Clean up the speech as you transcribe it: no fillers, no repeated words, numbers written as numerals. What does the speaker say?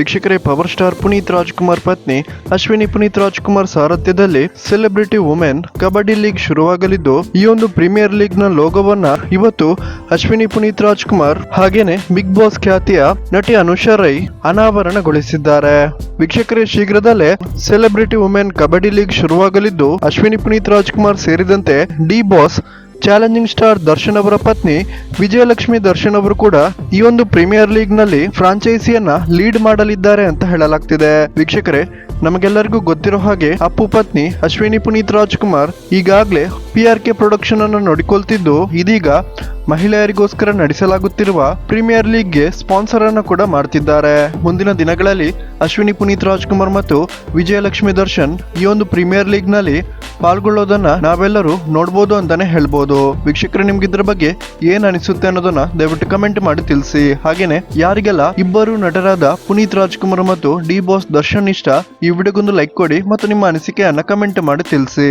ವೀಕ್ಷಕರೇ, power star Puneeth Rajkumar ಪತ್ನಿ ಅಶ್ವಿನಿ ಪುನೀತ್ ರಾಜ್ಕುಮಾರ್ ಸಾರಥ್ಯದಲ್ಲಿ ಸೆಲೆಬ್ರಿಟಿ ವುಮೆನ್ ಕಬಡ್ಡಿ ಲೀಗ್ ಶುರುವಾಗಲಿದ್ದು, ಈ ಒಂದು ಪ್ರೀಮಿಯರ್ ಲೀಗ್ ನ ಲೋಗೋವನ್ನ ಇವತ್ತು ಅಶ್ವಿನಿ ಪುನೀತ್ ರಾಜ್ಕುಮಾರ್ ಹಾಗೇನೆ ಬಿಗ್ ಬಾಸ್ ಖ್ಯಾತಿಯ ನಟಿ ಅನುಷಾ ರೈ ಅನಾವರಣಗೊಳಿಸಿದ್ದಾರೆ. ವೀಕ್ಷಕರೇ, ಶೀಘ್ರದಲ್ಲೇ ಸೆಲೆಬ್ರಿಟಿ ವುಮೆನ್ ಕಬಡ್ಡಿ ಲೀಗ್ ಶುರುವಾಗಲಿದ್ದು, ಅಶ್ವಿನಿ ಪುನೀತ್ ರಾಜ್ಕುಮಾರ್ ಸೇರಿದಂತೆ D boss, challenging star Darshan ಅವರ ಪತ್ನಿ ವಿಜಯಲಕ್ಷ್ಮಿ ದರ್ಶನ್ ಅವರು ಕೂಡ ಈ ಒಂದು ಪ್ರೀಮಿಯರ್ ಲೀಗ್ ನಲ್ಲಿ ಫ್ರಾಂಚೈಸಿಯನ್ನ ಲೀಡ್ ಮಾಡಲಿದ್ದಾರೆ ಅಂತ ಹೇಳಲಾಗ್ತಿದೆ. ವೀಕ್ಷಕರೇ, ನಮಗೆಲ್ಲರಿಗೂ ಗೊತ್ತಿರೋ ಹಾಗೆ ಅಪ್ಪು ಪತ್ನಿ ಅಶ್ವಿನಿ ಪುನೀತ್ ರಾಜ್ಕುಮಾರ್ ಈಗಾಗಲೇ PRK ಪ್ರೊಡಕ್ಷನ್ ಅನ್ನು ನೋಡಿಕೊಳ್ತಿದ್ದು, ಇದೀಗ ಮಹಿಳೆಯರಿಗೋಸ್ಕರ ನಡೆಸಲಾಗುತ್ತಿರುವ ಪ್ರೀಮಿಯರ್ ಲೀಗ್ಗೆ ಸ್ಪಾನ್ಸರ್ ಅನ್ನು ಕೂಡ ಮಾಡ್ತಿದ್ದಾರೆ. ಮುಂದಿನ ದಿನಗಳಲ್ಲಿ ಅಶ್ವಿನಿ ಪುನೀತ್ ರಾಜ್ಕುಮಾರ್ ಮತ್ತು ವಿಜಯಲಕ್ಷ್ಮಿ ದರ್ಶನ್ ಈ ಒಂದು ಪ್ರೀಮಿಯರ್ ಲೀಗ್ ನಲ್ಲಿ ಪಾಲ್ಗೊಳ್ಳೋದನ್ನ ನಾವೆಲ್ಲರೂ ನೋಡ್ಬೋದು ಅಂತಾನೆ ಹೇಳ್ಬೋದು. ವೀಕ್ಷಕರೇ, ನಿಮ್ಗೆ ಇದ್ರ ಬಗ್ಗೆ ಏನ್ ಅನಿಸುತ್ತೆ ಅನ್ನೋದನ್ನ ದಯವಿಟ್ಟು ಕಮೆಂಟ್ ಮಾಡಿ ತಿಳಿಸಿ. ಹಾಗೇನೆ ಯಾರಿಗೆಲ್ಲ ಇಬ್ಬರು ನಟರಾದ ಪುನೀತ್ ರಾಜ್ಕುಮಾರ್ ಮತ್ತು ಡಿ ಬಾಸ್ ದರ್ಶನ್ ಇಷ್ಟ, ಈ ವಿಡಿಯೋಗೊಂದು ಲೈಕ್ ಕೊಡಿ ಮತ್ತು ನಿಮ್ಮ ಅನಿಸಿಕೆಯನ್ನ ಕಮೆಂಟ್ ಮಾಡಿ ತಿಳಿಸಿ.